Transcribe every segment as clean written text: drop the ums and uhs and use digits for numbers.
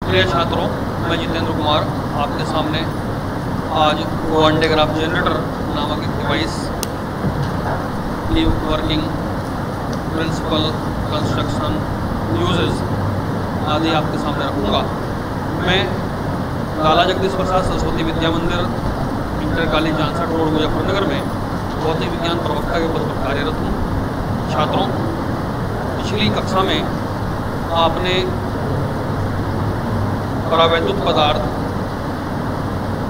प्रिय छात्रों, मैं जितेंद्र कुमार आपके सामने आज वन डे ग्राफ जनरेटर नामक एक डिवाइस की वर्किंग प्रिंसिपल, कंस्ट्रक्शन, यूजेस आदि आपके सामने रखूँगा। मैं लाला जगदीश प्रसाद सरस्वती विद्या मंदिर, inter college Jansath road, Muzaffarnagar में भौतिक विज्ञान प्रवक्ता के पद पर कार्यरत हूँ। छात्रों, पिछली कक्षा में आपने परावैद्युत पदार्थ,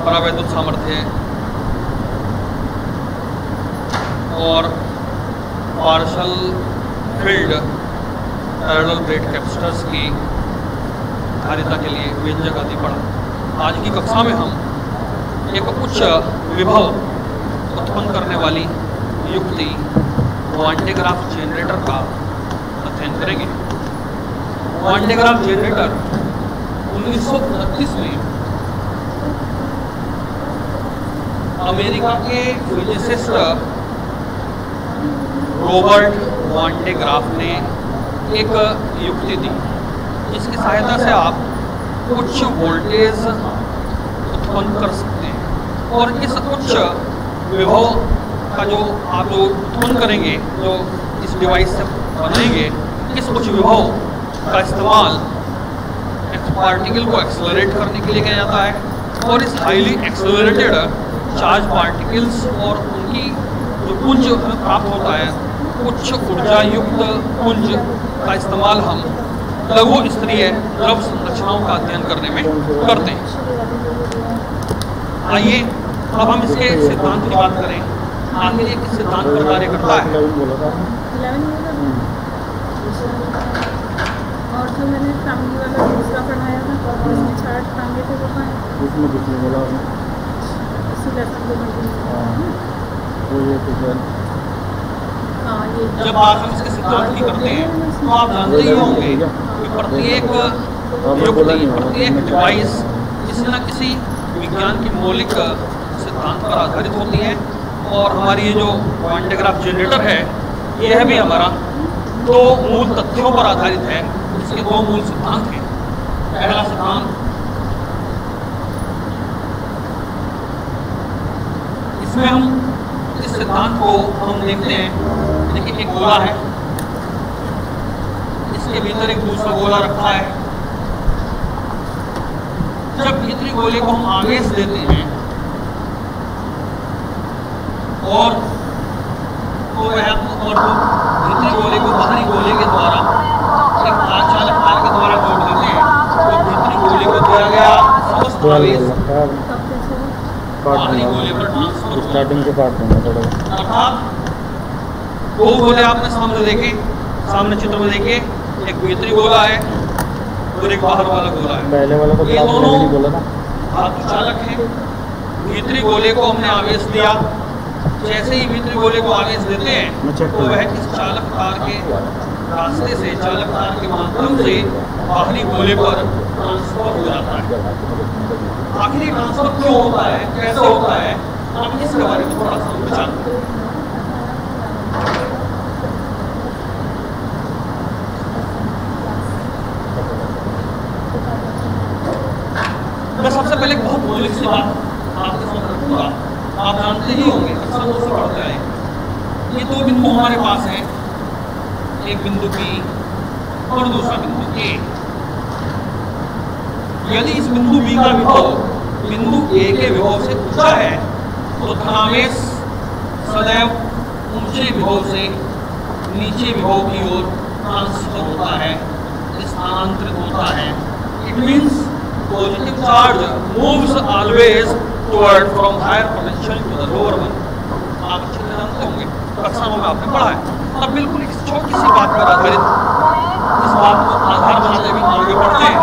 परावैद्युत सामर्थ्य और partial field parallel plate capacitors की धारिता के लिए व्यंजक आदि पढ़ा। आज की कक्षा में हम एक उच्च विभव उत्पन्न करने वाली युक्ति वन डे ग्राफ जनरेटर का अध्ययन करेंगे। वन डे ग्राफ जनरेटर 1929 में अमेरिका के physicist Robert one day graph ने एक युक्ति दी, जिसकी सहायता से आप उच्च वोल्टेज उत्पन्न कर सकते हैं। और इस उच्च विभव का जो आप जो उत्पन्न करेंगे, जो इस डिवाइस से बनाएंगे, इस उच्च विभव का इस्तेमाल पार्टिकल को एक्सेलरेट करने के लिए किया जाता है। और इस हाईली एक्सेलरेटेड चार्ज पार्टिकल्स और उनकी जो पुंज प्राप्त होता है, उच्च ऊर्जा युक्त पुंज का इस्तेमाल हम लघु स्तरीय द्रव संरचनाओं का अध्ययन करने में करते हैं। आइए अब हम इसके सिद्धांत की बात करें। आखिर ये किस सिद्धांत पर कार्य करता है? और जो मैंने फैमिली वाला दूसरा पढ़ाया था, उसमें चार्ट टांगे थे, वो कहाँ उसमें कितने बोला उसी लेसन को वो ये जब बात हम इसके सिद्धांत की करते हैं तो आप जानते ही होंगे कि प्रत्येक युक्ति, प्रत्येक डिवाइस किसी न किसी विज्ञान की मौलिक सिद्धांत पर आधारित होती है। और हमारी ये जो वन डे ग्राफ जनरेटर है, यह भी हमारा दो मूल तथ्यों पर आधारित है। इसके दो मूल सिद्धांत हैं। पहला सिद्धांत, इसमें हम इस सिद्धांत को हम देखते हैं। देखिए, एक गोला है, इसके भीतर एक दूसरा गोला रखा है। जब भीतरी गोले को हम आवेश देते हैं और तो भीतरी गोले को बाहरी गोले के द्वारा एक चालक तार के द्वारा जोड़ देते हैं, तो भीतरी गोले को दिया गया समस्त आवेश बाहरी गोले पर ट्रांसफर स्टार्टिंग से काट देंगे थोड़ा। अर्थात दो गोले आपने सामने देखे, सामने चित्र में देखिए, एक भीतरी गोला है और एक बाहर वाला गोला है। पहले वाला तो ये दोनों नहीं बोला था, धातु चालक है। भीतरी गोले को हमने आवेश दिया, जैसे ही भीतरी गोले को आवेश देते हैं तो वह इस चालक तार के रास्ते से, चालक तार के माध्यम से बाहरी गोले पर ट्रांसफर हो जाता है। आखिर ये ट्रांसफर क्यों होता है, कैसे होता है, आप इसके बारे में थोड़ा सा विचार करें। मैं सबसे पहले बहुत मौलिक सी बात आपके सामने रखूंगा। आप जानते ही होंगे, अक्सर दोस्त पढ़ते हैं। ये दो बिंदु हमारे पास हैं, एक बिंदु B और दूसरा बिंदु A। यदि इस बिंदु B का विभव बिंदु A के विभव से ऊंचा है तो धनावेश सदैव ऊंचे विभव से नीचे विभव की ओर ट्रांसफर होता है, स्थानांतरित होता है। It means positive charge moves always toward from higher potential to the lower one. आप अच्छे से जानते होंगे, कक्षा में आपने पढ़ा है। अब बिल्कुल इस छोटी सी बात पर आधारित, इस बात को आधार बनाते हुए आगे बढ़ते हैं।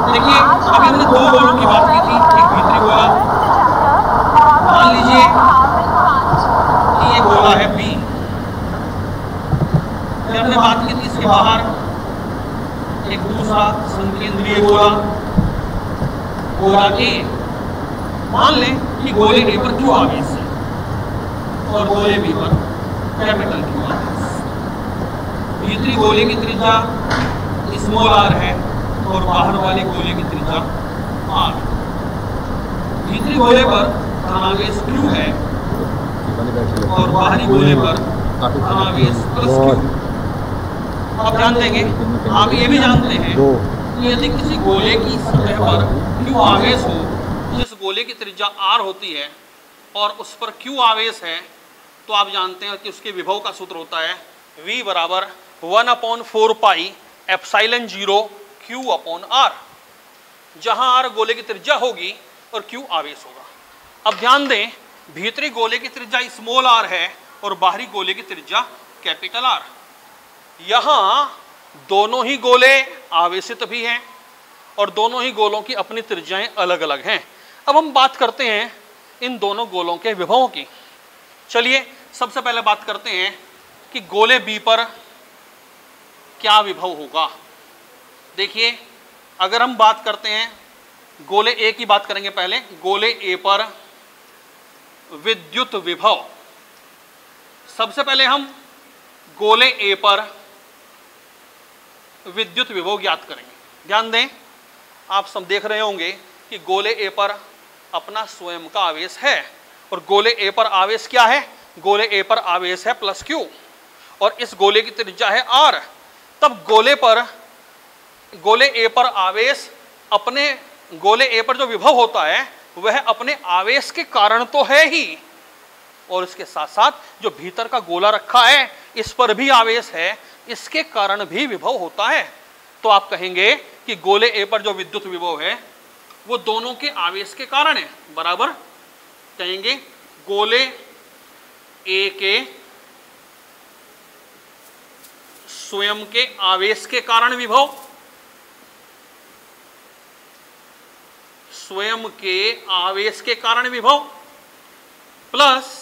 देखिए, अभी हमने दो गोलों की बात की थी, एक भीतरी गोला, मान लीजिए कि ये गोला है B। फिर हमने बात की थी इसके बाहर एक दूसरा संकेंद्रीय गोला, गोला A। मान लें कि गोले A पर क्यों आवेश है और गोले B पर कैपिटल क्यों आवेश। भीतरी गोले की त्रिज्या स्मॉल r है और बाहर वाले गोले की त्रिज्या r। भीतरी गोले पर धनावेश q है और बाहरी गोले पर धनावेश प्लस q। अब ध्यान देंगे, आप ये भी जानते हैं कि यदि किसी गोले की सतह पर q आवेश हो, जिस गोले की त्रिज्या r होती है और उस पर q आवेश है, तो आप जानते हैं कि उसके विभव का सूत्र होता है v बराबर 1/4 पाई एप्सिलॉन 0 q अपॉन r, जहां r गोले की त्रिज्या होगी और q आवेश होगा। अब ध्यान दें, भीतरी गोले की त्रिज्या स्मॉल r है और बाहरी गोले की त्रिज्या कैपिटल R। यहां दोनों ही गोले आवेशित भी हैं और दोनों ही गोलों की अपनी त्रिज्याएं अलग अलग हैं। अब हम बात करते हैं इन दोनों गोलों के विभवों की। चलिए सबसे पहले बात करते हैं कि गोले B पर क्या विभव होगा। देखिए, अगर हम बात करते हैं गोले A की बात करेंगे पहले, गोले A पर विद्युत विभव। सबसे पहले हम गोले A पर विद्युत विभव ज्ञात करेंगे। ध्यान दें, आप सब देख रहे होंगे कि गोले A पर अपना स्वयं का आवेश है और गोले A पर आवेश क्या है? गोले A पर आवेश है प्लस Q और इस गोले की त्रिज्या है R। तब गोले A पर आवेश अपने गोले A पर जो विभव होता है वह अपने आवेश के कारण तो है ही, और इसके साथ साथ जो भीतर का गोला रखा है इस पर भी आवेश है, इसके कारण भी विभव होता है। तो आप कहेंगे कि गोले A पर जो विद्युत विभव है वो दोनों के आवेश के कारण है, बराबर कहेंगे गोले A के स्वयं के आवेश के कारण विभव, स्वयं के आवेश के कारण विभव प्लस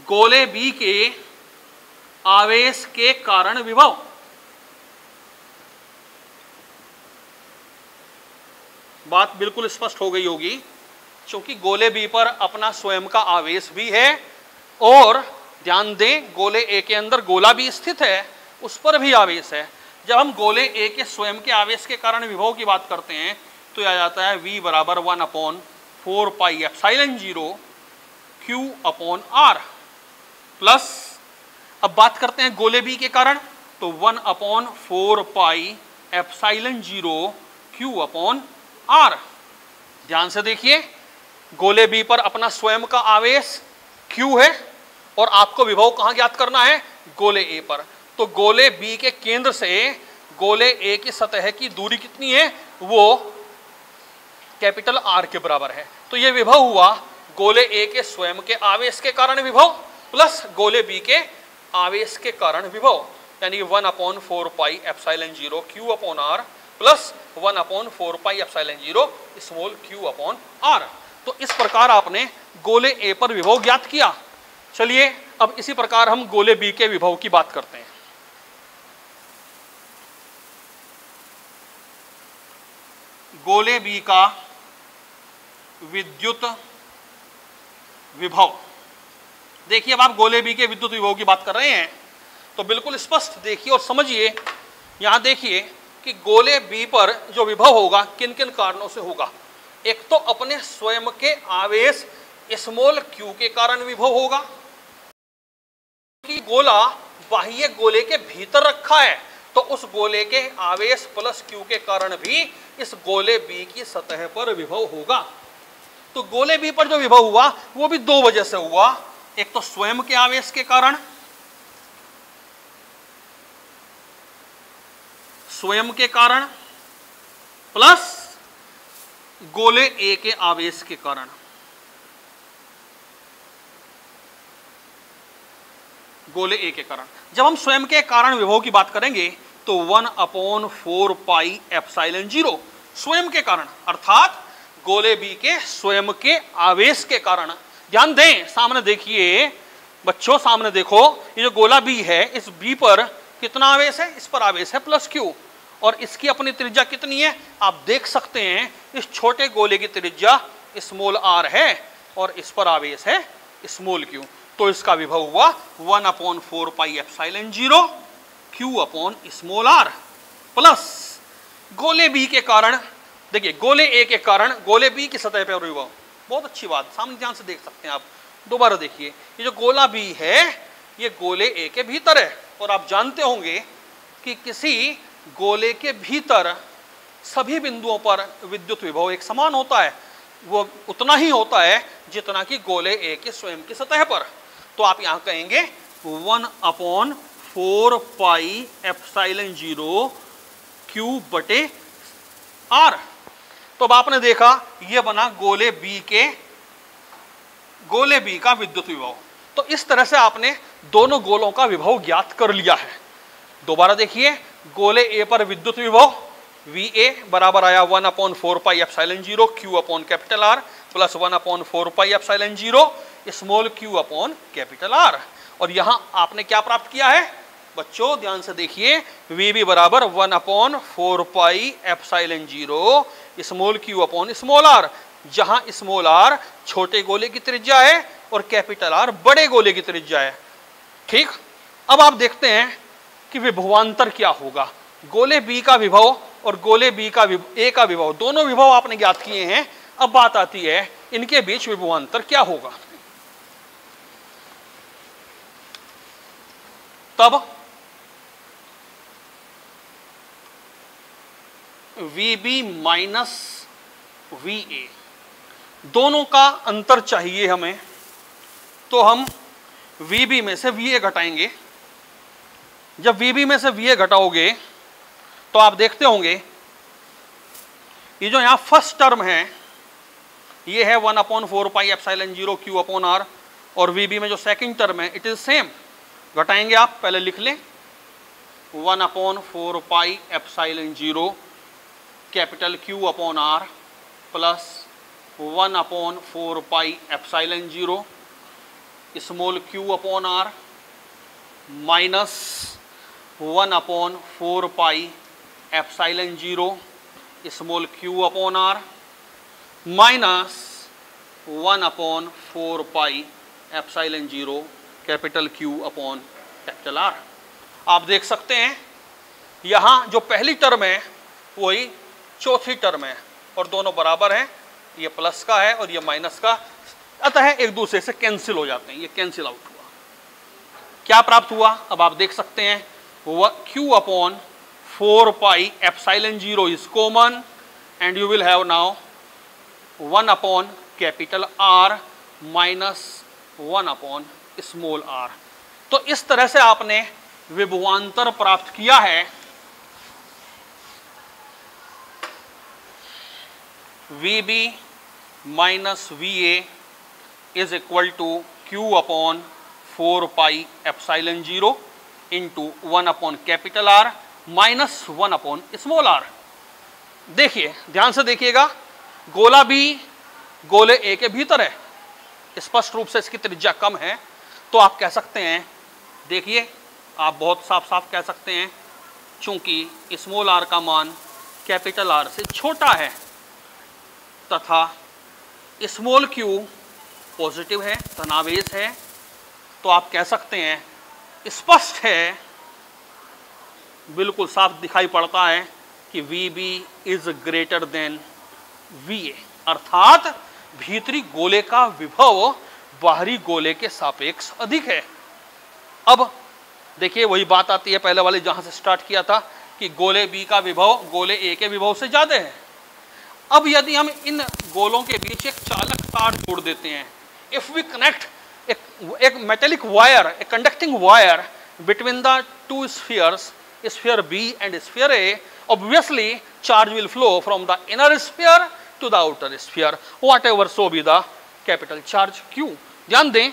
गोले B के आवेश के कारण विभव। बात बिल्कुल स्पष्ट हो गई होगी, क्योंकि गोले B पर अपना स्वयं का आवेश भी है और ध्यान दें गोले A के अंदर गोला भी स्थित है, उस पर भी आवेश है। जब हम गोले A के स्वयं के आवेश के कारण विभव की बात करते हैं तो यह आ जाता है v बराबर 1/4 पाई epsilon 0 q upon r plus, अब बात करते हैं गोले B के कारण, तो 1/4 पाई एप्सिलॉन 0 q अपॉन r। ध्यान से देखिए, गोले B पर अपना स्वयं का आवेश q है और आपको विभव कहां ज्ञात करना है? गोले A पर। तो गोले B के केंद्र से गोले A की सतह की दूरी कितनी है? वो कैपिटल R के बराबर है। तो ये विभव हुआ गोले A के स्वयं के आवेश के कारण विभव प्लस गोले B के आवेश के कारण विभव, यानी 1/4 पाई epsilon 0 q upon r plus 1/4 पाई epsilon 0 small q upon r। तो इस प्रकार आपने गोले A पर विभव ज्ञात किया। चलिए अब इसी प्रकार हम गोले B के विभव की बात करते हैं। गोले B का विद्युत विभव। देखिए, अब आप गोले B के विद्युत विभव की बात कर रहे हैं तो बिल्कुल स्पष्ट देखिए और समझिए। यहां देखिए कि गोले B पर जो विभव होगा किन किन कारणों से होगा। एक तो अपने स्वयं के आवेश स्मॉल q के कारण विभव होगा, कि गोला बाह्य गोले के भीतर रखा है तो उस गोले के आवेश प्लस q के कारण भी इस गोले B की सतह पर विभव होगा। तो गोले B पर जो विभव हुआ वो भी दो वजह से हुआ, एक तो स्वयं के आवेश के कारण, स्वयं के कारण प्लस गोले A के आवेश के कारण। गोले A के कारण जब हम स्वयं के कारण विभव की बात करेंगे तो 1/4 पाई एप्सिलॉन 0 स्वयं के कारण, अर्थात गोले B के स्वयं के आवेश के कारण। ध्यान दें, सामने देखिए बच्चों, सामने देखो, ये जो गोला B है इस B पर कितना आवेश है? इस पर आवेश है प्लस q और इसकी अपनी त्रिज्या कितनी है? आप देख सकते हैं इस छोटे गोले की त्रिज्या स्मॉल r है और इस पर आवेश है स्मॉल q। तो इसका विभव हुआ 1/4 पाई epsilon 0 Q upon small r plus गोले B के कारण, देखिए गोले A के कारण गोले B की सतह पर विभव, बहुत अच्छी बात, सामने ध्यान से देख सकते हैं आप। दोबारा देखिए, ये जो गोला B है ये गोले A के भीतर है, और आप जानते होंगे कि किसी गोले के भीतर सभी बिंदुओं पर विद्युत विभव एक समान होता है, वो उतना ही होता है जितना कि गोले A के स्वयं की सतह पर। तो आप यहां कहेंगे 1/4 पाई एप्सिलॉन 0 Q बटे R। तो अब आपने देखा ये बना गोले B का विद्युत विभव। तो इस तरह से आपने दोनों गोलों का विभव ज्ञात कर लिया है। दोबारा देखिए, गोले A पर विद्युत विभव VA बराबर आया 1/4 पाई epsilon 0 Q upon capital R plus 1/4 पाई epsilon 0 small q upon capital R। और यहां आपने क्या प्राप्त किया है बच्चों, ध्यान से देखिए, VB बराबर 1/4 पाई epsilon 0 small q upon small r, जहां स्मॉल r छोटे गोले की त्रिज्या है और कैपिटल R बड़े गोले की त्रिज्या है। ठीक, अब आप देखते हैं कि विभवांतर क्या होगा। गोले B का विभव और गोले A का विभव, दोनों विभव आपने ज्ञात किए हैं। अब बात आती है इनके बीच विभवांतर क्या होगा। तब VB माइनस VA, दोनों का अंतर चाहिए हमें, तो हम VB में से VA घटाएंगे। जब VB में से VA घटाओगे तो आप देखते होंगे ये जो यहां फर्स्ट टर्म है ये है 1/4 पाई एप्सिलॉन 0 Q अपॉन R, और VB में जो सेकंड टर्म है इट इज सेम। घटाएंगे, आप पहले लिख लें 1/4 पाई epsilon 0 capital Q upon R plus 1/4 पाई epsilon 0 small q upon R minus 1/4 पाई epsilon 0 small q upon R minus 1/4 पाई epsilon 0 capital Q upon capital R। आप देख सकते हैं यहां जो पहली टर्म है वही चौथी टर्म है और दोनों बराबर हैं, ये प्लस का है और ये माइनस का, अतः एक दूसरे से कैंसिल हो जाते हैं, ये कैंसिल आउट हुआ। क्या प्राप्त हुआ अब आप देख सकते हैं, q upon 4 pi epsilon 0 is common and you will have now 1 upon capital R minus 1 upon small r। तो इस तरह से आपने विभवांतर प्राप्त किया है VB minus VA is equal to q upon 4 pi epsilon 0 into 1 upon capital R minus 1 upon small r। देखिए ध्यान से देखिएगा, गोला B गोले A के भीतर है, स्पष्ट रूप से इसकी त्रिज्या कम है, तो आप कह सकते हैं, देखिए आप बहुत साफ साफ कह सकते हैं, चूंकि स्मॉल r का मान कैपिटल R से छोटा है तथा स्मॉल q पॉजिटिव है, धनावेश है, तो आप कह सकते हैं, स्पष्ट है, बिल्कुल साफ दिखाई पड़ता है कि VB is greater than VA, अर्थात भीतरी गोले का विभव बाहरी गोले के सापेक्ष अधिक है। अब देखिए वही बात आती है पहले वाले जहां से स्टार्ट किया था कि गोले B का विभव गोले A के विभव से ज्यादा है। अब यदि हम इन गोलों के बीच एक चालक तार जोड़ देते हैं, इफ वी कनेक्ट एक metallic wire, a conducting wire between the two spheres, sphere B and sphere A, obviously charge will flow from the inner sphere to the outer sphere, whatever so be the capital charge Q। ध्यान दें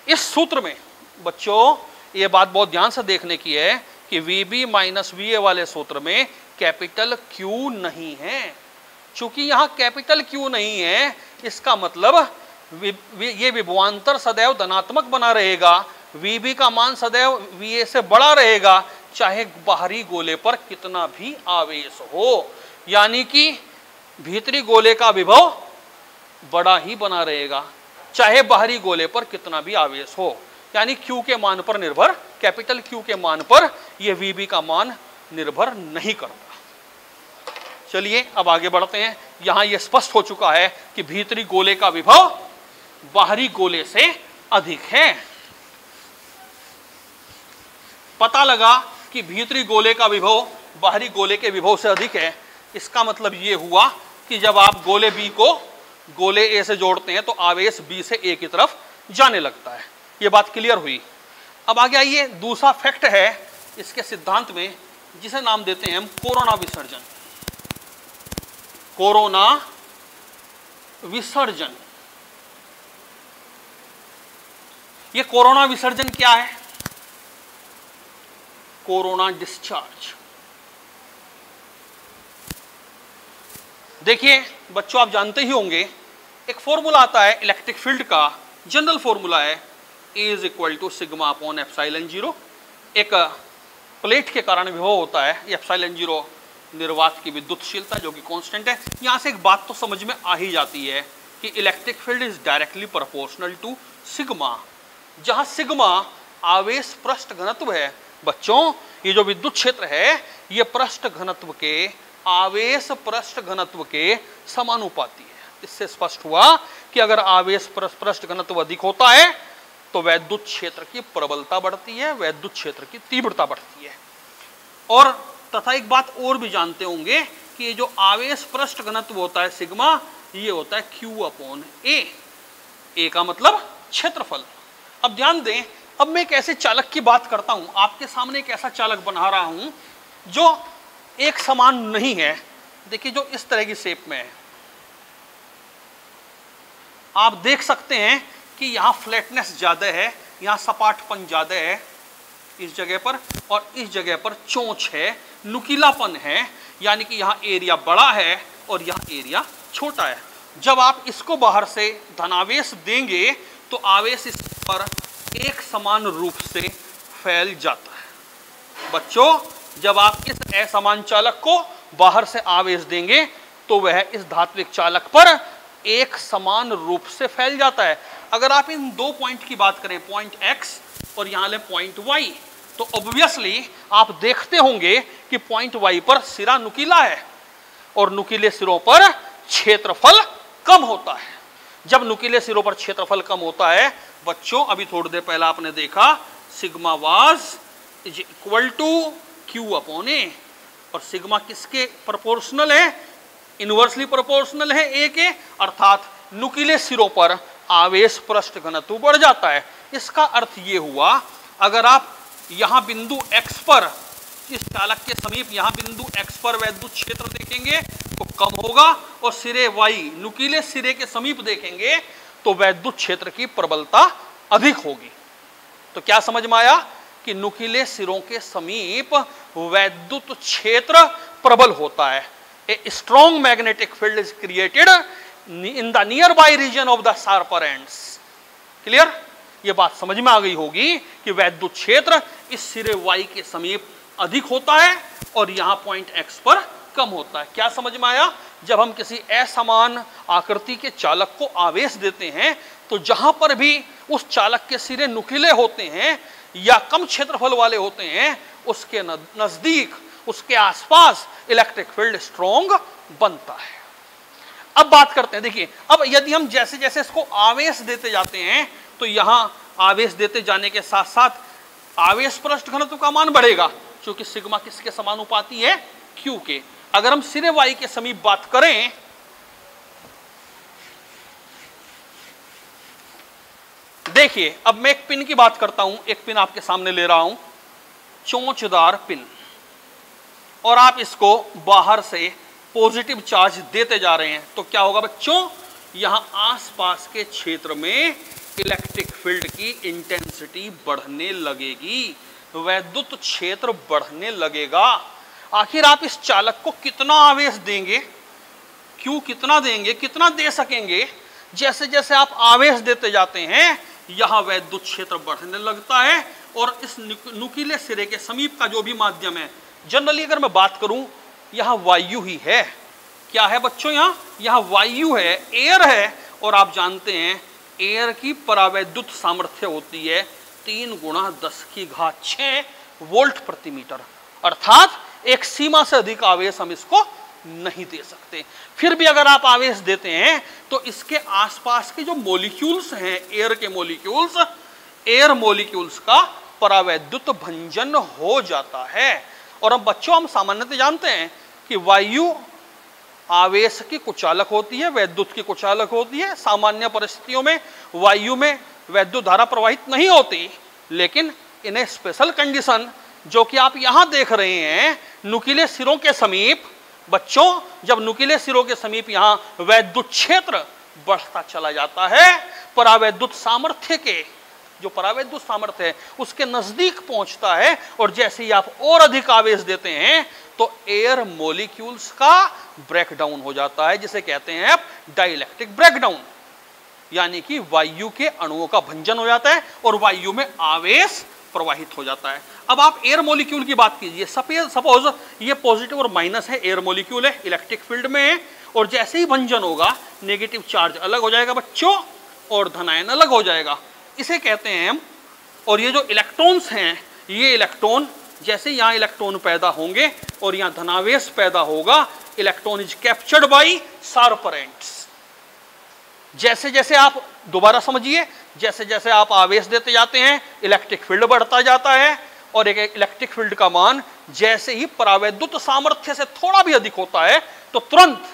इस सूत्र में बच्चों, ये बात बहुत ध्यान से देखने की है कि VB माइनस VA वाले सूत्र में कैपिटल Q नहीं है। चूंकि यहां कैपिटल Q नहीं है, इसका मतलब ये विभवांतर सदैव धनात्मक बना रहेगा, VB का मान सदैव VA से बड़ा रहेगा, चाहे बाहरी गोले पर कितना भी आवेश हो, यानी कि भीतरी गोले का विभव बड़ा ही बना रहेगा चाहे बाहरी गोले पर कितना भी आवेश हो। यानी Q के मान पर निर्भर, कैपिटल Q के मान पर यह VB का मान निर्भर नहीं करता। चलिए अब आगे बढ़ते हैं। यहां यह स्पष्ट हो चुका है कि भीतरी गोले का विभव बाहरी गोले से अधिक है। पता लगा कि भीतरी गोले का विभव बाहरी गोले के विभव से अधिक है। इसका मतलब यह हुआ कि जब आप गोले B को गोले A से जोड़ते हैं तो आवेश B से A की तरफ जाने लगता है। यह बात क्लियर हुई। अब आगे आइए, दूसरा फैक्ट है इसके सिद्धांत में, जिसे नाम देते हैं हम कोरोना विसर्जन। कोरोना विसर्जन। ये कोरोना विसर्जन क्या है? Corona discharge. देखिए बच्चों, आप जानते ही होंगे एक फॉर्मूला आता है इलेक्ट्रिक फील्ड का, जनरल फॉर्मूला है E = सिग्मा अपॉन एप्सिलॉन 0। एक प्लेट के कारण विभव होता है, ये एप्सिलॉन 0 निर्वात की विद्युतशीलता जो कि कांस्टेंट है। यहां से एक बात तो समझ में आ ही जाती है कि electric field is directly proportional to sigma, जहां सिग्मा आवेश पृष्ठ घनत्व है। बच्चों, ये जो विद्युत क्षेत्र है ये पृष्ठ घनत्व के आवेश पृष्ठ घनत्व के समानुपाती है। इससे स्पष्ट हुआ कि अगर आवेश पृष्ठ घनत्व अधिक होता है तो वैद्युत क्षेत्र की प्रबलता बढ़ती है, वैद्युत क्षेत्र की तीव्रता बढ़ती है। और तथा एक बात और भी जानते होंगे कि ये जो आवेश पृष्ठ घनत्व होता है सिग्मा, ये होता है Q/A। A का मतलब क्षेत्रफल। अब ध्यान दें, अब मैं एक ऐसे चालक की बात करता हूं, आपके सामने एक ऐसा चालक बना रहा हूं जो एक समान नहीं है। देखिए जो इस तरह की शेप में है, आप देख सकते हैं कि यहां फ्लैटनेस ज्यादा है, यहां सपाटपन ज्यादा है इस जगह पर, और इस जगह पर चोंच है, नुकीलापन है, यानी कि यहां एरिया बड़ा है और यहां एरिया छोटा है। जब आप इसको बाहर से धनावेश देंगे तो आवेश इस पर एक समान रूप से फैल जाता है। बच्चों, जब आप इस असमान चालक को बाहर से आवेश देंगे तो वह इस धात्विक चालक पर एक समान रूप से फैल जाता है। अगर आप इन दो पॉइंट की बात करें, पॉइंट X और यहां ले पॉइंट Y, तो ऑब्वियसली आप देखते होंगे कि पॉइंट Y पर सिरा नुकीला है और नुकीले सिरों पर क्षेत्रफल कम होता है। जब नुकीले सिरों पर क्षेत्रफल कम होता है बच्चों, अभी थोड़ी देर पहले आपने देखा sigma was is equal to Q/A, और सिग्मा किसके प्रोपोर्शनल है? इनवर्सली प्रोपोर्शनल है A के, अर्थात नुकीले सिरों पर आवेश पृष्ठ घनत्व बढ़ जाता है। इसका अर्थ ये हुआ, अगर आप यहां बिंदु X पर, इस चालक के समीप यहां बिंदु X पर वैद्युत क्षेत्र देखेंगे तो कम होगा, और सिरे Y नुकीले सिरे के समीप देखेंगे तो वैद्युत क्षेत्र की प्रबलता अधिक होगी। तो क्या समझ में आया कि नुकीले सिरों के समीप वैद्युत क्षेत्र प्रबल होता है। A strong magnetic field is created in the nearby region of the sharper ends. Clear? यह बात समझ में आ गई होगी कि वैद्युत क्षेत्र इस सिरे Y के समीप अधिक होता है और यहां पॉइंट X पर कम होता है। क्या समझ में आया? जब हम किसी असमान आकृति के चालक को आवेश देते हैं तो जहां पर भी उस चालक के सिरे नुकीले होते हैं या कम क्षेत्रफल वाले होते हैं, उसके नजदीक, उसके आसपास इलेक्ट्रिक फील्ड स्ट्रॉन्ग बनता है। अब बात करते हैं, देखिए अब यदि हम जैसे जैसे इसको आवेश देते जाते हैं तो यहां आवेश देते जाने के साथ साथ आवेश पृष्ठ घनत्व का मान बढ़ेगा, क्योंकि सिग्मा किसके समानुपाती है? Q के। अगर हम सिरे Y के समीप बात करें, देखिए अब मैं एक पिन की बात करता हूं, एक पिन आपके सामने ले रहा हूं, चोंचदार पिन, और आप इसको बाहर से पॉजिटिव चार्ज देते जा रहे हैं तो क्या होगा बच्चों? यहां आसपास के क्षेत्र में इलेक्ट्रिक फील्ड की इंटेंसिटी बढ़ने लगेगी, वैद्युत क्षेत्र बढ़ने लगेगा। आखिर आप इस चालक को कितना आवेश देंगे, Q कितना देंगे, कितना दे सकेंगे? जैसे जैसे आप आवेश देते जाते हैं यहां वैद्युत क्षेत्र बढ़ने लगता है, और इस नुकीले सिरे के समीप का जो भी माध्यम है, जनरली अगर मैं बात करूं यहां वायु ही है। क्या है बच्चों? यहां वायु है, एयर है, और आप जानते हैं एयर की परावैद्युत सामर्थ्य होती है 3 गुणा 10⁻6 वोल्ट प्रति मीटर, अर्थात एक सीमा से अधिक आवेश हम इसको नहीं दे सकते। फिर भी अगर आप आवेश देते हैं तो इसके आसपास के जो मॉलिक्यूल्स हैं, एयर के मॉलिक्यूल्स, एयर मॉलिक्यूल्स का परावैद्युत भंजन हो जाता है। और अब बच्चों, हम सामान्यतः जानते हैं कि वायु आवेश की कुचालक होती है, वैद्युत की कुचालक होती है। सामान्य परिस्थितियों में वायु में वैद्युत धारा प्रवाहित नहीं होती, लेकिन इन ए स्पेशल कंडीशन, जो कि आप यहां देख रहे हैं नुकीले सिरों के समीप, बच्चों जब नुकीले सिरों के समीप यहां वैद्युत क्षेत्र बढ़ता चला जाता है, परावैद्युत सामर्थ्य के, जो परावैद्युत सामर्थ्य है उसके नजदीक पहुंचता है, और जैसे ही आप और अधिक आवेश देते हैं तो एयर मॉलिक्यूल्स का ब्रेकडाउन हो जाता है, जिसे कहते हैं आप डाइलेक्ट्रिक ब्रेकडाउन, यानी कि वायु के अणुओं का भंजन हो जाता है और वायु में आवेश प्रवाहित हो जाता है। अब आप एयर मॉलिक्यूल की बात कीजिए। सपोज ये पॉजिटिव और माइनस है, एयर मॉलिक्यूल है, इलेक्ट्रिक फील्ड में है, और जैसे ही भंजन होगा नेगेटिव चार्ज अलग हो जाएगा बच्चों, और धनायन अलग हो जाएगा, इसे कहते हैं हम। और ये जो इलेक्ट्रॉन्स हैं, ये इलेक्ट्रॉन जैसे यहाँ इलेक्ट्रॉन पैदा होंगे और यहाँ धनावेश पैदा होगा, electron is captured by sharp currents. जैसे जैसे आप, दोबारा समझिए, जैसे जैसे आप आवेश देते जाते हैं इलेक्ट्रिक फील्ड बढ़ता जाता है, और एक इलेक्ट्रिक फील्ड का मान जैसे ही परावैद्युत सामर्थ्य से थोड़ा भी अधिक होता है तो तुरंत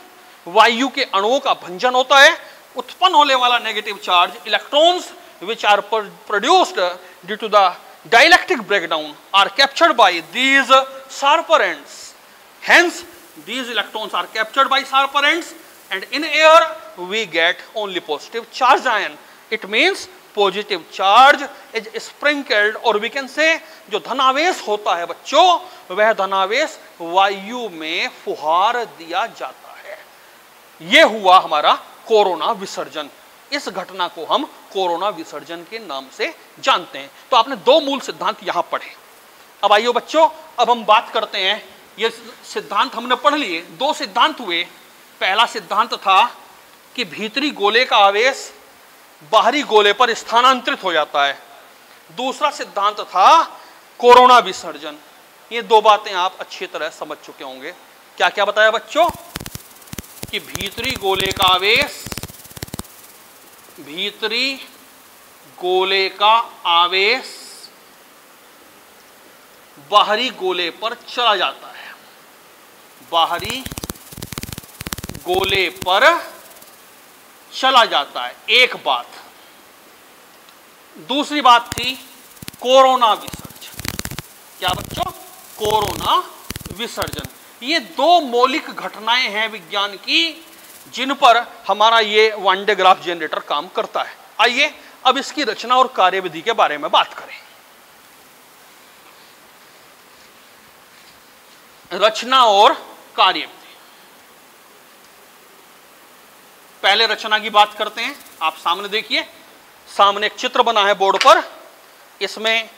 वायु के अणुओं का भंजन होता है। उत्पन्न होने वाला negative charge, electrons which are produced due to the dielectric breakdown are captured by these sharper ends. Hence, these electrons are captured by sharper ends, and in air we get only positive charge ion. It means positive charge is sprinkled, or we can say जो धनावेश होता है बच्चों, वह धनावेश वायु में फुहार दिया जाता है। यह हुआ हमारा कोरोना विसर्जन। इस घटना को हम कोरोना विसर्जन के नाम से जानते हैं। तो आपने 2 मूल सिद्धांत यहां पढ़े। अब आइए बच्चों, अब हम बात करते हैं, ये सिद्धांत हमने पढ़ लिए। 2 सिद्धांत हुए। पहला सिद्धांत था कि भीतरी गोले का आवेश बाहरी गोले पर स्थानांतरित हो जाता है। दूसरा सिद्धांत था कोरोना विसर्जन। ये 2 बातें आप अच्छी तरह समझ चुके होंगे। क्या क्या बताया बच्चों? कि भीतरी गोले का आवेश, भीतरी गोले का आवेश बाहरी गोले पर चला जाता है, बाहरी गोले पर चला जाता है, एक बात। दूसरी बात थी कोरोना विसर्जन। क्या बच्चों? कोरोना विसर्जन। ये 2 मौलिक घटनाएं हैं विज्ञान की, जिन पर हमारा ये वन डे ग्राफ जनरेटर काम करता है। आइए अब इसकी रचना और कार्यविधि के बारे में बात करें। रचना और कार्यविधि। पहले रचना की बात करते हैं। आप सामने देखिए, सामने एक चित्र बना है बोर्ड पर। इसमें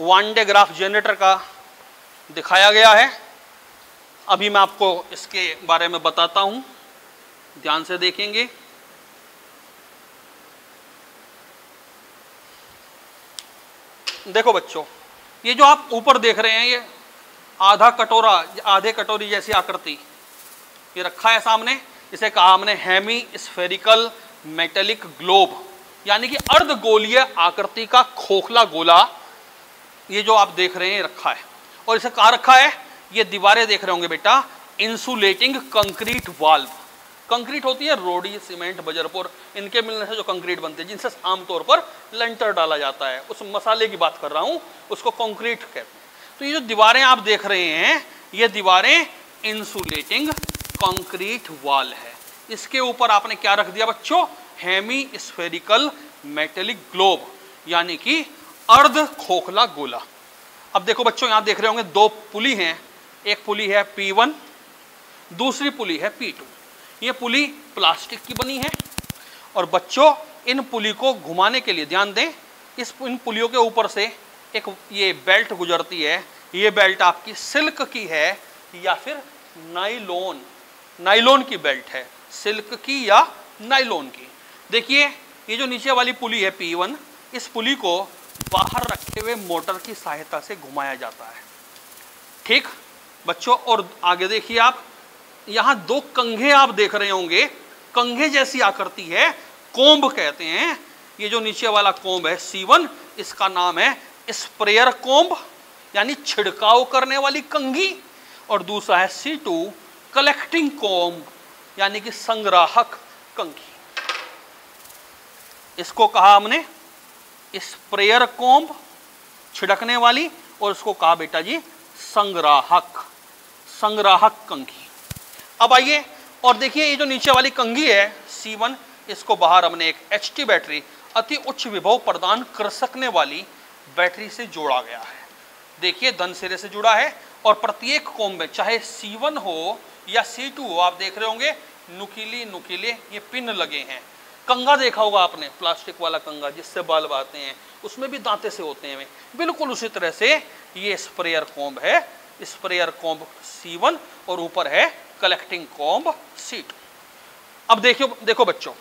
वन डे ग्राफ जनरेटर का दिखाया गया है। अभी मैं आपको इसके बारे में बताता हूं, ध्यान से देखेंगे। देखो बच्चों, ये जो आप ऊपर देख रहे हैं, ये आधा कटोरा, आधे कटोरी जैसी आकृति ये रखा है सामने। इसे कहा हमने हेमी स्फेरिकल मेटेलिक ग्लोब, यानी कि अर्धगोलीय आकृति का खोखला गोला। ये जो आप देख रहे हैं रखा है, और इसे कहा रखा है, ये दीवारें देख रहे होंगे बेटा, इंसुलेटिंग कंक्रीट वाल्व। कंक्रीट होती है रोडी, सीमेंट, बजरपुर, इनके मिलने से जो कंक्रीट बनते हैं, जिनसे आमतौर पर लेंटर डाला जाता है, उस मसाले की बात कर रहा हूं, उसको कंक्रीट कहते हैं। तो ये जो दीवारें आप देख रहे हैं, ये दीवारें इंसुलेटिंग कंक्रीट वॉल है। इसके ऊपर आपने क्या रख दिया बच्चों? हेमी स्फेरिकल मेटेलिक ग्लोब, यानी कि अर्ध खोखला गोला। अब देखो बच्चों, यहां देख रहे होंगे 2 पुली हैं। एक पुली है P1, दूसरी पुली है P2। ये पुली प्लास्टिक की बनी है, और बच्चों इन पुली को घुमाने के लिए ध्यान दें, इन पुलियों के ऊपर से एक ये बेल्ट गुजरती है। ये बेल्ट आपकी सिल्क की है या फिर नाइलॉन, नाइलॉन की बेल्ट है, सिल्क की या नाइलॉन की। देखिए ये जो नीचे वाली पुली है P1, इस पुली को बाहर रखे हुए मोटर की सहायता से घुमाया जाता है। ठीक बच्चों, और आगे देखिए आप, यहां दो कंघे आप देख रहे होंगे, कंघे जैसी आकृति है, कोम्ब कहते हैं। ये जो नीचे वाला कोम्ब है C1, इसका नाम है स्प्रेयर कोम्ब यानी छिड़काव करने वाली कंघी, और दूसरा है C2 कलेक्टिंग कोम्ब यानी कि संग्राहक कंघी। इसको कहा हमने स्प्रेयर कोम्ब छिड़कने वाली, और इसको कहा बेटा जी संग्राहक कंघी। अब आइए और देखिए, ये जो नीचे वाली कंघी है C1, इसको बाहर हमने एक HT बैटरी अति उच्च विभव प्रदान कर सकने वाली बैटरी से जोड़ा गया है। देखिए धन सिरे से जुड़ा है, और प्रत्येक कोम्ब में चाहे C1 हो या C2 हो, आप देख रहे होंगे नुकीले ये पिन लगे हैं। कंघा देखा होगा आपने, प्लास्टिक वाला कंघा जिससे बाल बहाते हैं, उसमें भी दांते से होते हैं। बिल्कुल उसी तरह से ये स्प्रेयर कोम्ब है, स्प्रेयर कोम्ब C1 और ऊपर है कलेक्टिंग कोम्ब C2। अब देखो बच्चों,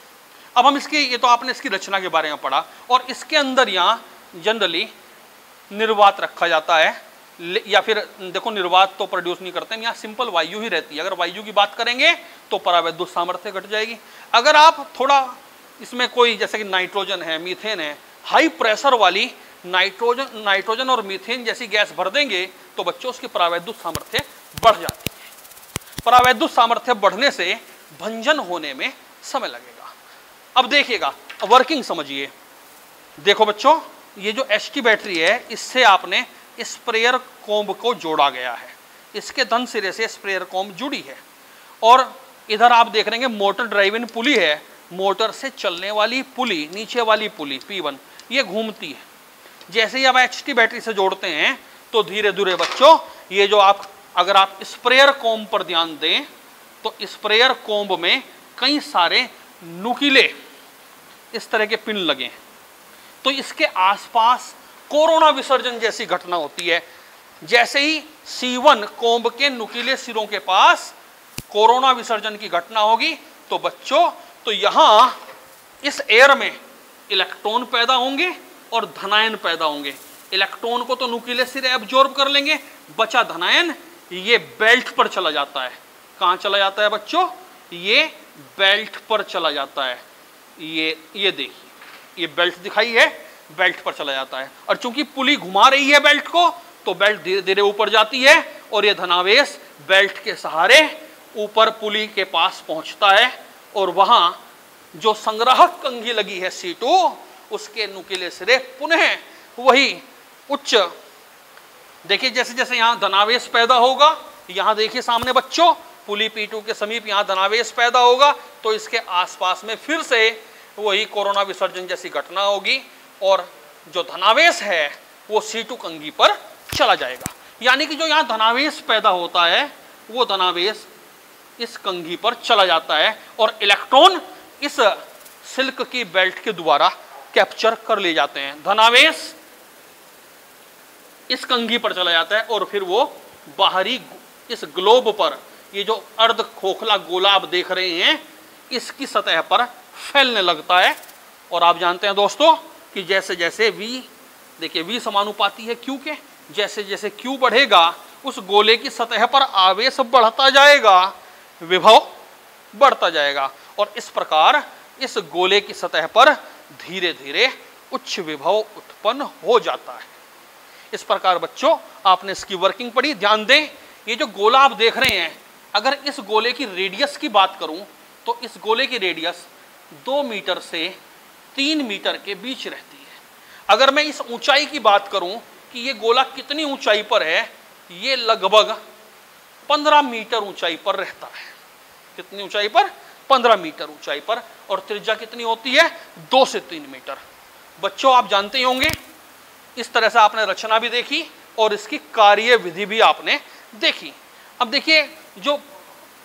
अब हम इसकी, ये तो आपने इसकी रचना के बारे में पढ़ा, और इसके अंदर यहाँ जनरली निर्वात रखा जाता है, या फिर देखो निर्वात तो प्रोड्यूस नहीं करते हैं, यहाँ सिंपल वायु ही रहती है। अगर वायु की बात करेंगे तो परावैद्युत सामर्थ्य घट जाएगी। अगर आप थोड़ा इसमें कोई, जैसे कि नाइट्रोजन है, मीथेन है, हाई प्रेशर वाली नाइट्रोजन और मीथेन जैसी गैस भर देंगे तो बच्चों उसकी परावैद्युत सामर्थ्य बढ़ जाती है। परावैद्युत सामर्थ्य बढ़ने से भंजन होने में समय लगेगा। अब देखिएगा, वर्किंग समझिए। देखो बच्चों, ये जो HT बैटरी है, इससे आपने स्प्रेयर कोम्ब को जोड़ा गया है, इसके धन सिरे से स्प्रेयर कोम्ब जुड़ी है, और इधर आप देख रहे हैं मोटर ड्राइव इन पुली है, मोटर से चलने वाली पुली, नीचे वाली पुली P1 ये घूमती है। जैसे ही आप HT बैटरी से जोड़ते हैं तो धीरे धीरे बच्चों, ये जो अगर आप स्प्रेयर कोम्ब पर ध्यान दें तो स्प्रेयर कोम्ब में कई सारे नुकीले इस तरह के पिन लगे हैं, तो इसके आसपास कोरोना विसर्जन जैसी घटना होती है। जैसे ही C1 कोम्ब के नुकीले सिरों के पास कोरोना विसर्जन की घटना होगी तो बच्चों, तो यहां इस एयर में इलेक्ट्रॉन पैदा होंगे और धनायन पैदा होंगे। इलेक्ट्रॉन को तो नुकीले सिरे एब्जॉर्ब कर लेंगे, बचा धनायन ये बेल्ट पर चला जाता है। कहां चला जाता है बच्चों? ये बेल्ट पर चला जाता है। ये देखिए, ये बेल्ट दिखाई है, बेल्ट पर चला जाता है, और चूंकि पुली घुमा रही है बेल्ट को, तो बेल्ट धीरे धीरे ऊपर जाती है, और ये धनावेश बेल्ट के सहारे ऊपर पुली के पास पहुंचता है, और वहां जो संग्राहक कंघी लगी है C2, उसके नुकीले सिरे पुनः वही उच्च, देखिए जैसे जैसे यहां धनावेश पैदा होगा, यहां देखिए सामने बच्चों पुली P2 के समीप यहां धनावेश पैदा होगा, तो इसके आसपास में फिर से वही कोरोना विसर्जन जैसी घटना होगी, और जो धनावेश है वो C2 कंघी पर चला जाएगा। यानी कि जो यहां धनावेश पैदा होता है वो धनावेश इस कंघी पर चला जाता है, और इलेक्ट्रॉन इस सिल्क की बेल्ट के द्वारा कैप्चर कर ले जाते हैं। धनावेश इस कंघी पर चला जाता है, और फिर वो बाहरी इस ग्लोब पर, ये जो अर्ध खोखला गोला आप देख रहे हैं, इसकी सतह पर फैलने लगता है। और आप जानते हैं दोस्तों कि जैसे जैसे V, देखिए V समानुपाती है Q के, जैसे जैसे Q बढ़ेगा उस गोले की सतह पर आवेश बढ़ता जाएगा, विभव बढ़ता जाएगा, और इस प्रकार इस गोले की सतह पर धीरे धीरे उच्च विभव उत्पन्न हो जाता है। इस प्रकार बच्चों आपने इसकी वर्किंग पढ़ी। ध्यान दें, ये जो गोला आप देख रहे हैं, अगर इस गोले की रेडियस की बात करूं तो इस गोले की रेडियस 2 मीटर से 3 मीटर के बीच रहती है। अगर मैं इस ऊंचाई की बात करूं कि ये गोला कितनी ऊंचाई पर है, ये लगभग 15 मीटर ऊंचाई पर रहता है। कितनी ऊंचाई पर? 15 मीटर ऊंचाई पर, और त्रिज्या कितनी होती है? 2 से 3 मीटर। बच्चों आप जानते ही होंगे, इस तरह से आपने रचना भी देखी और इसकी कार्य विधि भी आपने देखी। अब देखिए, जो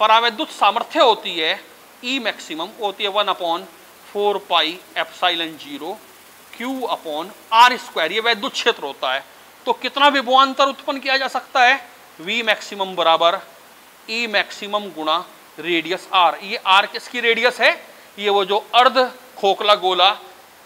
परावैद्युत सामर्थ्य होती है E मैक्सिमम होती है 1/4 पाई एप्सिलॉन 0 Q/r², ये वैद्युत क्षेत्र होता है। तो कितना विभवांतर उत्पन्न किया जा सकता है? V मैक्सिमम बराबर E मैक्सिमम गुणा रेडियस R। ये R किसकी रेडियस है? ये वो जो अर्ध खोखला गोला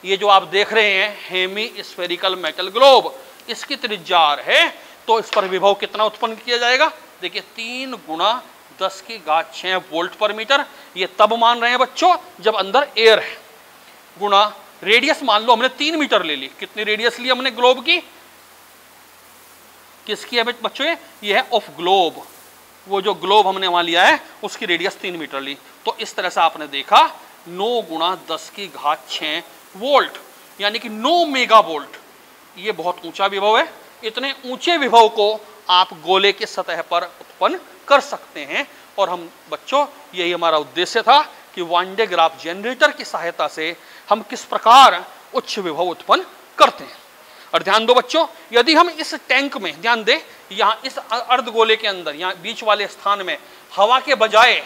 ये जो आप देख रहे हैं हेमी स्फेरिकल मेटल ग्लोब, इसकी त्रिज्या r है, तो इस पर विभव कितना उत्पन्न किया जाएगा? देखिए 3 × 10⁶ वोल्ट पर मीटर। ये तब मान रहे हैं बच्चों जब अंदर एयर है, गुणा रेडियस मान लो हमने 3 मीटर ले ली। कितनी रेडियस ली हमने ग्लोब की? किसकी है बच्चों? ये है ऑफ ग्लोब। वो जो ग्लोब हमने वहां लिया है उसकी रेडियस 3 मीटर ली। तो इस तरह से आपने देखा 9 × 10⁶ वोल्ट, यानी कि 9 मेगा वोल्ट। ये बहुत ऊंचा विभव है। इतने ऊंचे विभव को आप गोले के सतह पर उत्पन्न कर सकते हैं। और हम बच्चों यही हमारा उद्देश्य था कि वान डे ग्राफ जनरेटर की सहायता से हम किस प्रकार उच्च विभव उत्पन्न करते हैं। और ध्यान दो बच्चों, यदि हम इस टैंक में, ध्यान दें, यहाँ इस अर्धगोले के अंदर, यहाँ बीच वाले स्थान में हवा के बजाय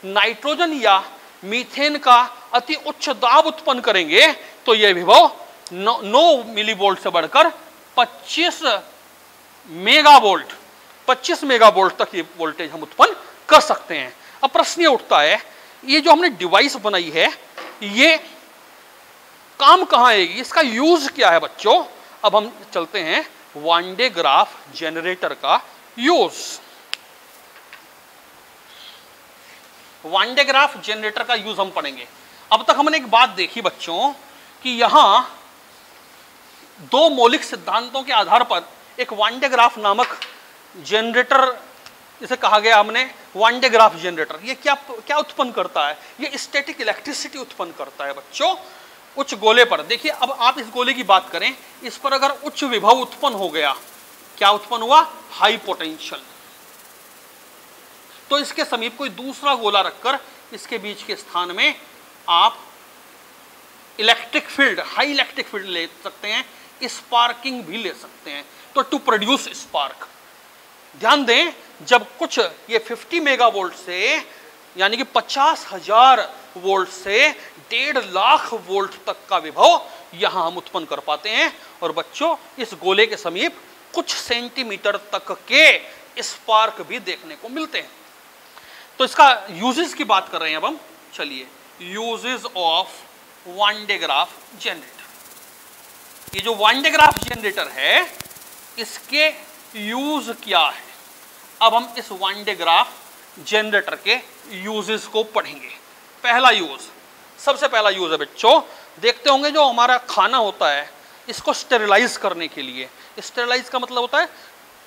नाइट्रोजन या मीथेन का अति उच्च दाब उत्पन्न करेंगे तो यह विभव 9 मिलीवोल्ट से बढ़कर 25 मेगावोल्ट तक ये वोल्टेज हम उत्पन्न कर सकते हैं। अब प्रश्न ये उठता है, ये जो हमने डिवाइस बनाई है ये काम कहाँ आएगी? इसका यूज क्या है बच्चों? अब हम चलते हैं वान डे ग्राफ जनरेटर का use. One day graph generator का यूज हम पढ़ेंगे। अब तक हमने एक बात देखी बच्चों कि यहां 2 मौलिक सिद्धांतों के आधार पर एक वान डे ग्राफ नामक जनरेटर, इसे कहा गया हमने वान डे ग्राफ जनरेटर। ये क्या उत्पन्न करता है? ये स्टैटिक इलेक्ट्रिसिटी उत्पन्न करता है बच्चों उच्च गोले पर। देखिए अब आप इस गोले की बात करें, इस पर अगर उच्च विभव उत्पन्न हो गया, क्या उत्पन्न हुआ? High potential. तो इसके समीप कोई दूसरा गोला रखकर इसके बीच के स्थान में आप electric field, high electric field ले सकते हैं, स्पार्किंग भी ले सकते हैं। तो टू प्रोड्यूस स्पार्क, ध्यान दें, जब कुछ ये 50 मेगावोल्ट से यानी कि 50,000 वोल्ट से 1.5 लाख वोल्ट तक का विभव यहां हम उत्पन्न कर पाते हैं। और बच्चों इस गोले के समीप कुछ सेंटीमीटर तक के स्पार्क भी देखने को मिलते हैं। तो इसका यूजेस की बात कर रहे हैं अब हम। चलिए, uses of one day graph generator. ये जो वान डे ग्राफ जनरेटर है इसके यूज क्या है? अब हम इस वान डे ग्राफ जनरेटर के यूजेस को पढ़ेंगे। पहला यूज, सबसे पहला यूज है बच्चों, देखते होंगे जो हमारा खाना होता है इसको स्टेरिलाइज करने के लिए। स्टेरिलाइज का मतलब होता है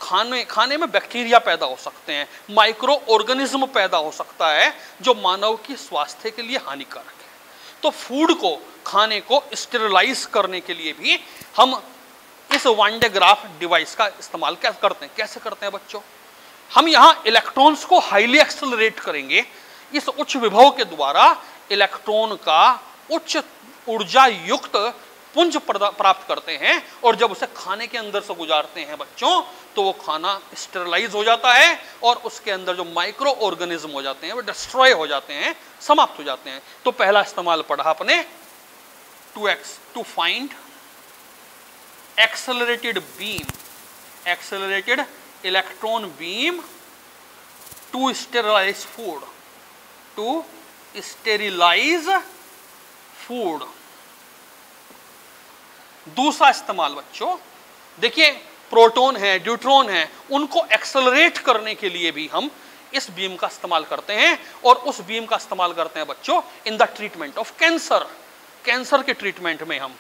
खाने में बैक्टीरिया पैदा हो सकते हैं, माइक्रो ऑर्गेनिज्म पैदा हो सकता है जो मानव की स्वास्थ्य के लिए हानिकारक है। तो फूड को, खाने को स्टेरिलाइज करने के लिए भी हम इस वान डे ग्राफ डिवाइस का इस्तेमाल कैसे करते हैं बच्चों? हम यहाँ इलेक्ट्रॉन्स को हाईली एक्सेलरेट करेंगे। इस उच्च विभव के द्वारा इलेक्ट्रॉन का उच्च ऊर्जा युक्त पुंज प्राप्त करते हैं और जब उसे खाने के अंदर से गुजारते हैं बच्चों तो वो खाना स्टेरिलाइज हो जाता है और उसके अंदर जो माइक्रो ऑर्गेनिज्म हो जाते हैं वो डिस्ट्रॉय हो जाते हैं, समाप्त हो जाते हैं। तो पहला इस्तेमाल पढ़ा आपने to find accelerated electron beam to sterilise food. दूसरा इस्तेमाल बच्चों, देखिए प्रोटॉन है, न्यूट्रॉन है, उनको एक्सेलरेट करने के लिए भी हम इस बीम का इस्तेमाल करते हैं। और उस बीम का इस्तेमाल करते हैं बच्चों in the treatment of cancer के ट्रीटमेंट में हम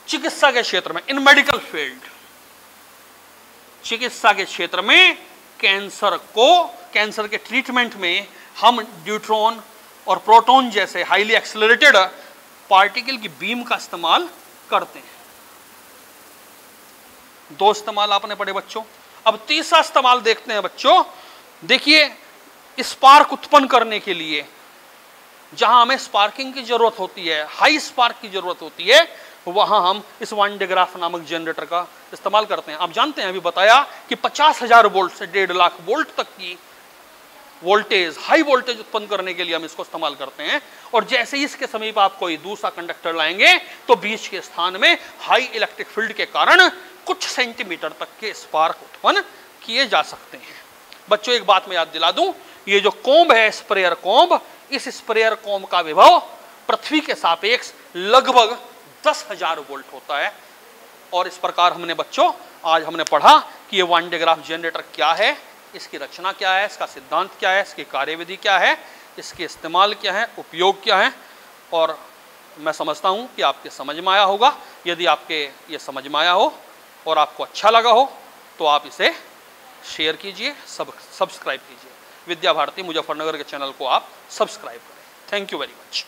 चिकित्सा के क्षेत्र में, इन मेडिकल फील्ड, चिकित्सा के क्षेत्र में कैंसर के ट्रीटमेंट में हम न्यूट्रॉन और प्रोटॉन जैसे हाईली एक्सेलरेटेड पार्टिकल की बीम का इस्तेमाल करते हैं। 2 इस्तेमाल आपने पढ़े बच्चों। अब तीसरा इस्तेमाल देखते हैं बच्चों। देखिए स्पार्क उत्पन्न करने के लिए जहां हमें स्पार्किंग की जरूरत होती है, हाई स्पार्क की जरूरत होती है, वहां हम इस वान डे ग्राफ नामक जनरेटर का इस्तेमाल करते हैं। आप जानते हैं, अभी बताया कि 50,000 वोल्ट से 1.5 लाख वोल्ट तक की वोल्टेज, हाई वोल्टेज उत्पन्न करने के लिए हम इसको इस्तेमाल करते हैं। और जैसे ही इसके समीप आप कोई दूसरा कंडक्टर लाएंगे तो बीच के स्थान में हाई इलेक्ट्रिक फील्ड के कारण कुछ सेंटीमीटर तक के स्पार्क उत्पन्न किए जा सकते हैं। बच्चों एक बात मैं याद दिला दूं, ये जो कोम्ब है स्प्रेयर कोम्ब, इस स्प्रेयर कोम्ब का विभव पृथ्वी के सापेक्ष लगभग 10,000 वोल्ट होता है। और इस प्रकार हमने बच्चों आज हमने पढ़ा कि ये वान डे ग्राफ जनरेटर क्या है, इसकी रचना क्या है, इसका सिद्धांत क्या है, इसकी कार्यविधि क्या है, इसके इस्तेमाल क्या है, उपयोग क्या है। और मैं समझता हूँ कि आपके समझ में आया होगा। यदि आपके ये समझ में आया हो और आपको अच्छा लगा हो तो आप इसे शेयर कीजिए, सब्सक्राइब कीजिए। विद्या भारती मुजफ्फरनगर के चैनल को आप सब्सक्राइब करें। Thank you very much.